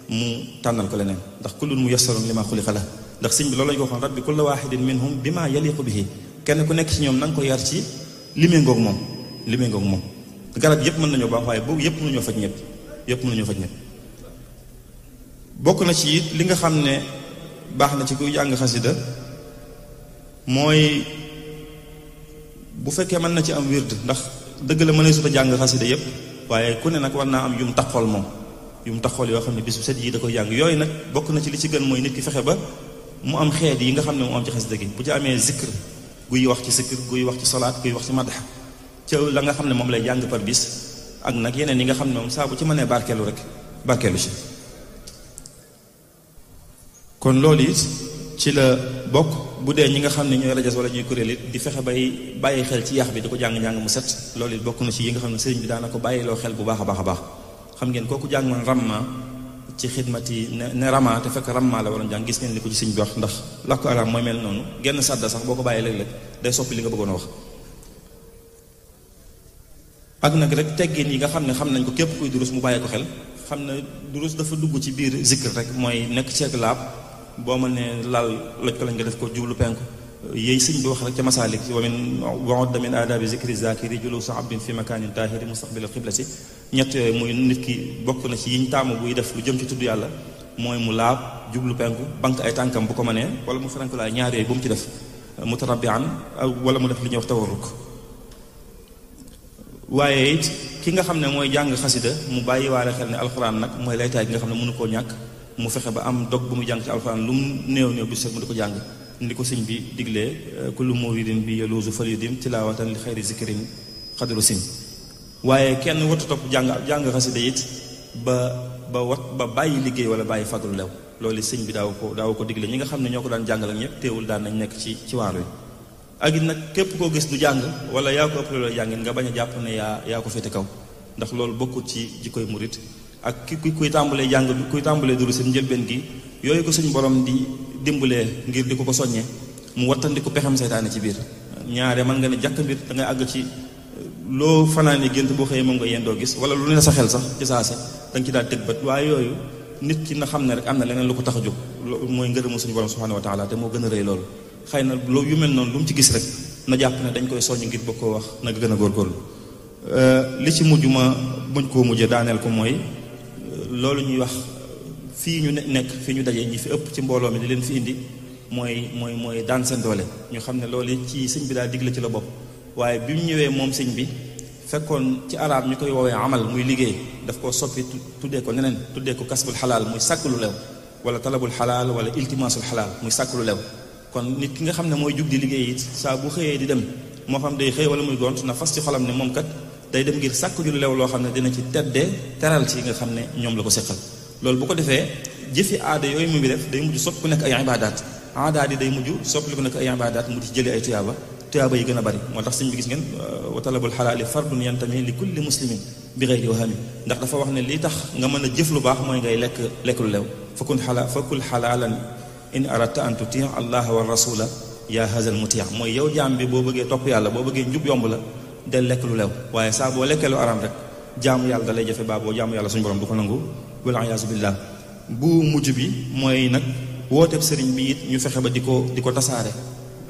mu tànnal ko leneen ndax kullun muyassarun lima xuliqa la ndax sëñ bi loolu lañu ko waxoon rabbi kullu wahidin minhum bima yaliqu bihi kenn ku nekk ci ñoom na nga ko yar ci limee ngoog moom garab yëpp mën nañoo baax waaye boobu yëpp mënuñoo faj ñëpp bokk na ci it li nga xam ne baax na ci kuy jàng xasida mooy bu fekkee mën na ci am wird ndax dëgg la mënee suta jàng xasida yëpp waaye ku ne nag war naa am yum taxool moom yum taxool yoo xam ne bis bu set yi da koy jàng yooyu nag bokk na ci li ci gën mooy nit ki fexe ba mu am xeet yi nga xam ne mu am ci xasida gi bu ci amee zikr guy wax ci zikr guy wax ci salaat guy wax ci madax ca la nga xam ne moom lay jàng par bis ak nag yeneen yi nga xam ne moom saa bu ci mënee barkeelu rek barkeelu ci kon loolu it ci la bokk bu dee ñi nga xam ne ñooy rajas wala ñuy kuréel it di fexe bay bàyyi xel ci yax bi di ko jàng-jàng mu set loolu it bokk na ci yi nga xam ne sëriñ bi daana ko bàyyiloo xel bu baax a baax a baax xam ngeen kooku jàng man ramma ci xidmati ne rama te fekk ramma la waroon jàng gis ngeen li ko ci sëriñ bi wax ndax làkku arab mooy mel noonu genn sàdda sax boo ko bàyyee léeg-léeg day soppi li nga bëggoon a wax ak nag rek teggin yi nga xam ne xam nañ ko képp kuy durus mu bàyyi ko xel xam ne durus dafa dugg ci biir zikr rek mooy nekk ceeg laab boo ma ne laal loj ko lañ nga def ko jublu penku yéy sëñ bi wax rek ca masaalik wa min wa'udda min aadabi zikri zakiri julusu abdin fi makanin tahiri mustaqbil qiblati ñett yooyu muy nit ki bokk na ci yiñ taamu buy def lu jëm ci tudd yàlla mooy mu laab jublu penku bank ay tànkam bu ko mënee wala mu franku laay ñaar yooyu bu mu ci def mutarabbian wala mu def li ñuy wax tawarruk waaye it ki nga xam ne mooy jàng xasida mu bàyyi waale xel ne alxuraan nag mooy laytaay gi nga xam ne mënu koo ñàkk mu fexe ba am dog bu mu jàng ci alxuraan lu mu néew bi set mu di ko jàng ndi ko sëñ bi diglee kullu muridin bi yaluusu falidim tilaawatan li xayri zikrin xadru sim waaye kenn watu topp jàng xasida it ba bàyyi liggéey wala bàyyi fagru lew loolu sëñ bi daaw ko digle ñi nga xam ne ñoo ko daan jàngal ak ñëpp teewul daan nañ nekk ci waar wi ak it nag képp koo gis du jàng wala yaa ko ëpp loolu jàngin nga bañ a jàpp ne yaa ko féete kaw ndax loolu bokkut ci jikkoy murit ak kuy tàmbalee jàng kuy tàmbalee duru seen njëlbeen gi yooyu ko suñ borom di dimbalee ngir di ko soññee mu wattandiku pexam seytaane ci biir ñaare mën nga ne jàkk mbir da ngay àgg ci loo fanaane gént boo xëyee moom nga yendoo gis wala lu ne sa xel sax ci saase da nga ci daal tëg bët waaye yooyu nit ki na xam ne rek am na leneen lu ko tax a jóg mooy ngërëmu suñu borom subhanahu wa taala te moo gën a rëy loolu xëy na loolu yu mel noonu lu mu ci gis rek na jàpp ne dañ koy soññ ngir bëgg koo wax na gën a góorgóorlu li ci mujj ma buñ koo mujjee daaneel ko mooy loolu ñuy wax fii ñu nekk fii ñu dajee ñi fi ëpp ci mbooloo mi di leen fi indi mooy daan seen doole ñu xam ne loolu ci sëñ bi daal digle ci la bopp waaye bi mu ñëwee moom sëñ bi fekkoon ci arab ñu koy woowee amal muy liggéey daf koo soppi tuddee ko neneen tuddee ko kasbul xalaal muy sàkk lu lew wala talabul xalaal wala iltimaasul xalaal muy sàkk lu lew kon nit ki nga xam ne mooy jug di liggéey it saa bu xëyee di dem moo xam day xëy wala muy gont na fas ci xolam ne moom kat day dem ngir sàkk ju lew loo xam ne dina ci teddee teral ci nga xam ne ñoom la ko seqal loolu bu ko defee jëfi aada yooyu mu bi def day mujj sopp ku nekk ay ibaadaat aadaat yi day mujj soppali ku nekk ay ibaadaat mu di ci jëlee ay tuyaaba yi gën a bari moo tax sëñ bi gis ngeen wa talabul xalaali fardun yantami li kulli muslimin bi ghayri wahami ndax dafa wax ne li tax nga mën a jëf lu baax mooy ngay lekk lu lew fakul xalaalan in aradta an tuti allah wa rasula ya hazal mutia mooy yow jaam bi boo bëggee topp yàlla boo bëggee njub yomb la del lekk lu lew waaye saa boo lekkee lu aram rek jaamu yàlla da lay jafe baa boo jaamu yàlla suñu borom du ko nangu wal iyaazu billah bu mujj bi mooy nag wooteeb sëriñ bi it ñu fexe ba di ko tasaare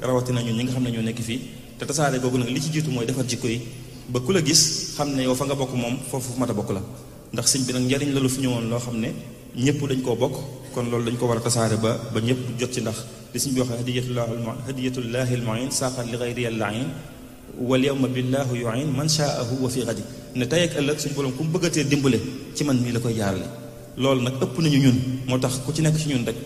rawatina ñun ñi nga xam ne ñoo nekk fii te tasaare googu nag li ci jiitu mooy defar jikko yi ba ku la gis xam ne yow fa nga bokk moom foofu mat a bokk la ndax sëñ bi nag njariñ la lu fi ñëwoon loo xam ne ñëpp dañ koo bokk kon loolu dañ ko war a tasaare ba ñëpp jot ci ndax li sëñ bi wax hadiyatullahi almuin saqat li ghayri al-la'in wal yawma billahu yu'in man sha'ahu wa fi ghadi ne tey ak ëllëg suñu borom ku mu bëggatee dimbale ci man mii la koy jaarale loolu nag ëpp nañu ñun moo tax ku ci nekk ci ñun rek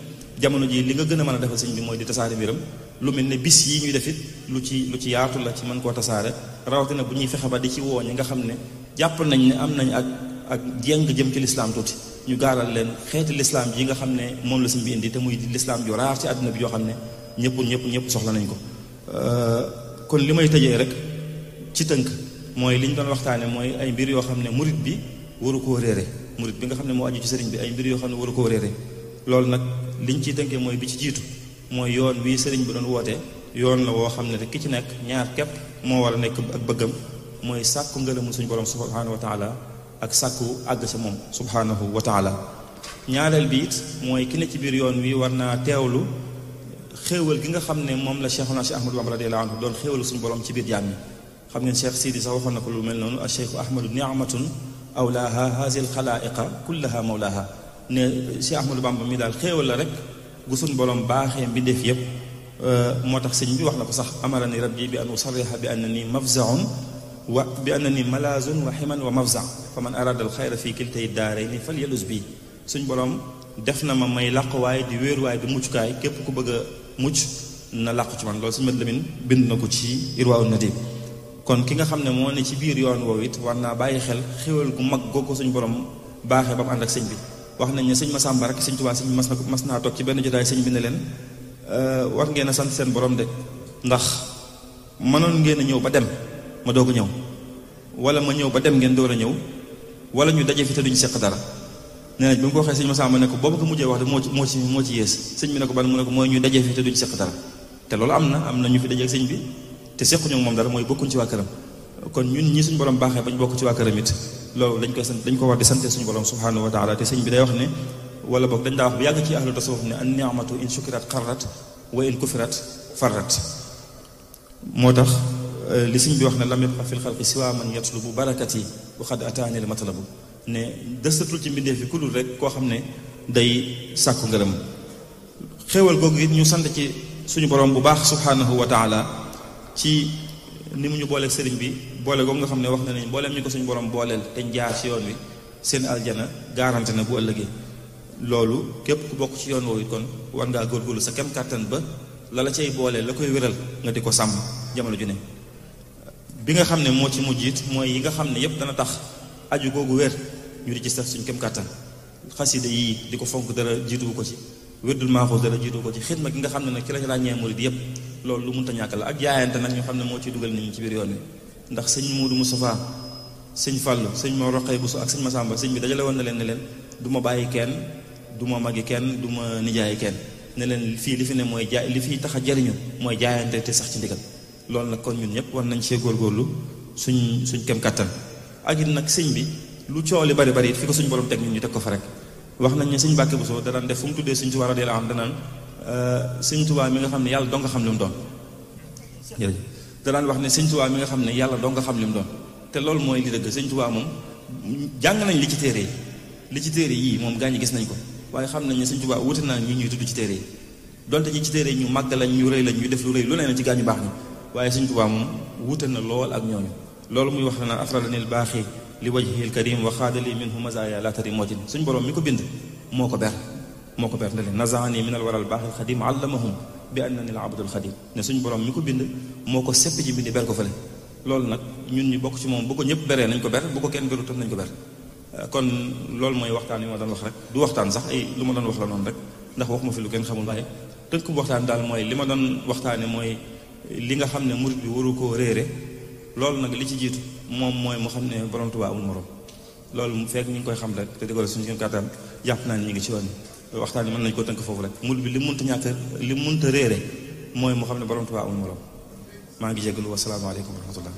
jamono ji li nga gën a mën a defal sëñ bi mooy di tasaare mbiram lu mel ne bis yi ñuy def it lu ci yaatu la ci mën koo tasaare rawatina bu ñuy fexe ba di ci woo ñi nga xam ne jàpp nañ ne am nañ ak jéng jëm ci lislaam tuuti ñu gaaral leen xeeti lislaam yi nga xam ne moom la sëñ bi indi te muy lislaam ju raar ci àdduna bi yoo xam ne ñëpp soxla nañ ko kon li may tëjee rek ci tënk mooy li ñu doon waxtaane mooy ay mbir yoo xam ne murit bi waru koo réere murit bi nga xam ne moo aju ci sëriñ bi ay mbir yoo xam ne waru koo réere loolu nag liñ ciy tënkee mooy bi ci jiitu mooy yoon wi sëriñ bi doon woote yoon la woo xam ne rek ki ci nekk ñaar képp moo war a nekk ak bëggam mooy sàkku ngërëmu suñu borom subhanahu wa taala ak sàkku àgg sa moom subhanahu wa taala ñaareel bi it mooy ki ne ci biir yoon wi war naa teewlu xéewal gi nga xam ne moom la Cheikhuna Cheikh Ahmadou Bamba radiyallahu anhu doon xéewal suñu borom ci biir jaam ñi xam ngeen Cheikh Sidi sax waxoon na ko lu mel noonu al Cheikh Ahmadou ni'matun awlaaha haazil xalaa'iqa kullaha mawlaaha ne Cheikh Ahmadou Bamba mi daal xéewal la rek gu suñu borom baaxee mbindeef yépp moo tax sëñ bi wax na ko sax amarani rabbi bi an usarriha bi annani mafzaun wa bi annani malazun wa himan wa mafza fa man arada al xayra fi kiltay daarayni falyaluz bi suñ borom def na ma may làquwaay di wéeruwaay di muccukaay képp ku bëgg a mucc na làqu ci man loolu suñu mat lamin bind na ko ci irwaaw nadib kon ki nga xam ne moo ne ci biir yoon woowu it war naa bàyyi xel xéwal gu mag googu suñ borom baaxee ba mu ànd ak sëñ bi wax nañ ne sëñ Masamba rek sëñ Tuubaa sëñ mas naa toog ci benn jotaay sëñ bi ne leen war ngeen a sant seen borom de ndax mënoon ngeen a ñëw ba dem ma doog a ñëw wala ma ñëw ba dem ngeen door a ñëw wala ñu daje fi te duñu seq dara nee na bi mu ko waxee sëñ Masamba ne ko boobu ko mujjee wax de moo ci yées sëñ bi ne ko ban mu ne ko mooy ñu daje fi te duñu seq dara te loolu am na ñu fi daje ak sëñ bi te sequñu moom dara mooy bokkuñ ci waa këram kon ñun ñi suñu borom baaxee bañ bokk ci waa këram it loolu dañ ko war di sante suñu borom subhanahu wa taala te sëñ bi day wax ne wala boog dañ daa wax bu yàgg ci ahlu tasawuf ne an ni'matu in shukirat qarrat wa in kufirat farrat moo tax li sëñ bi wax ne lam yabqa fil xalqi siwa man yatlubu barakati wa qad ataani al matlabu ne desatul ci mbindeef fi ku dul rek koo xam ne day sàkku ngërëm xéewal googu it ñu sant ci suñu borom bu baax subhanahu wa taala ci ni mu ñu booleeg sëriñ bi boole googu nga xam ne wax na ne mbooleem ñu ko suñu borom booleel te jaar ci yoon wi seen aljana garanti na bu ëllëgee loolu képp ku bokk ci yoon woowu kon war ngaa góorgóorlu sa kem kàttan ba la la cay booleel la koy wéral nga di ko sàmm jamono ju ne bi nga xam ne moo ci mujj it mooy yi nga xam ne yépp dana tax aju googu wér ñu di ci sax suñu kem kàttan xasida yii di ko fonk dara jiituwu ko ci wérdul maaxuus dara jiituwu ko ci xidma gi nga xam ne nag ci lañ ràññee murid yépp loolu lu mënta ñàkk la ak jaayante nag ñu xam ne moo ciy dugal nit ñi ci biir yoon wi ndax sëñ Muudu Mustafaa sëñ Fallu sëñ Mor Roqay Buso ak sëñ Masamba sëñ bi dajale woon na leen ne leen du ma bàyyi kenn du ma magi kenn du ma nijaayi kenn ne leen fii li fi ne mooy jaay li fi tax a jariñu mooy jaayante te sax ci ndigal loolu nag kon ñun ñëpp war nañ see góorgóorlu suñ kem kattan ak it nag sëñ bi lu coow li bari bari it fi ko suñ borom teg ñun ñu teg ko fa rek wax nañ ne sëñ Mbàkke Buso da daan def fu mu tuddee sëñ Tuubaa radiyallaahu anhu danaan sëñ Tuubaa mi nga xam ne yàlla doo nga xam li mu doon jërëjëf da daan wax ne sëñ Tuubaa mi nga xam ne yàlla doo nga xam li mu doon te loolu mooy li dëgg sëñ Tuubaa moom jàng nañ li ci téere yi li ci téere yii moom gaa ñi gis nañ ko waaye xam nañ ne sëñ Tuubaa wuute naa ñi ñuy tudd ci téere yi donte ñi ci téere yi ñu màgg lañ ñu rëy lañ ñu def lu rëy lu ne na ci gaa ñu baax ñi waaye sëñ Tuubaa moom wuute na lool ak ñooñu loolu muy wax na naan afradanil baaxi li wajhil karim wa xaadali minhu mazaya la tari mootin suñ borom mi ko bind moo ko ber ne leen nazaani minal waral baaxil xadim allamahum bi annani al abdul xadim ne suñ borom mi ko bind moo ko sepp ci bindi ber ko fële loolu nag ñun ñu bokk ci moom bu ko ñëpp beree nañ ko ber bu ko kenn beru tam nañ ko ber kon loolu mooy waxtaan yi ma doon wax rek du waxtaan sax ay lu ma doon wax la noonu rek ndax wax ma fi lu kenn xamul waaye tënk bu waxtaan daal mooy li ma doon waxtaane mooy li nga xam ne murid bi waru koo réere loolu nag li ci jiitu moom mooy mu xam ne borom Tuubaa amul morom loolu mu fekk ñu ngi koy xam rek te di ko suñu kàttan jàpp naa ne ñu ngi ci woon waxtaan yi mën nañu ko tënk foofu rek murid bi li munta ñàkk li munta réere mooy mu xam ne borom Tuubaa amul morom maa ngi jégalu wasalaamaaleykum wa rahmatullah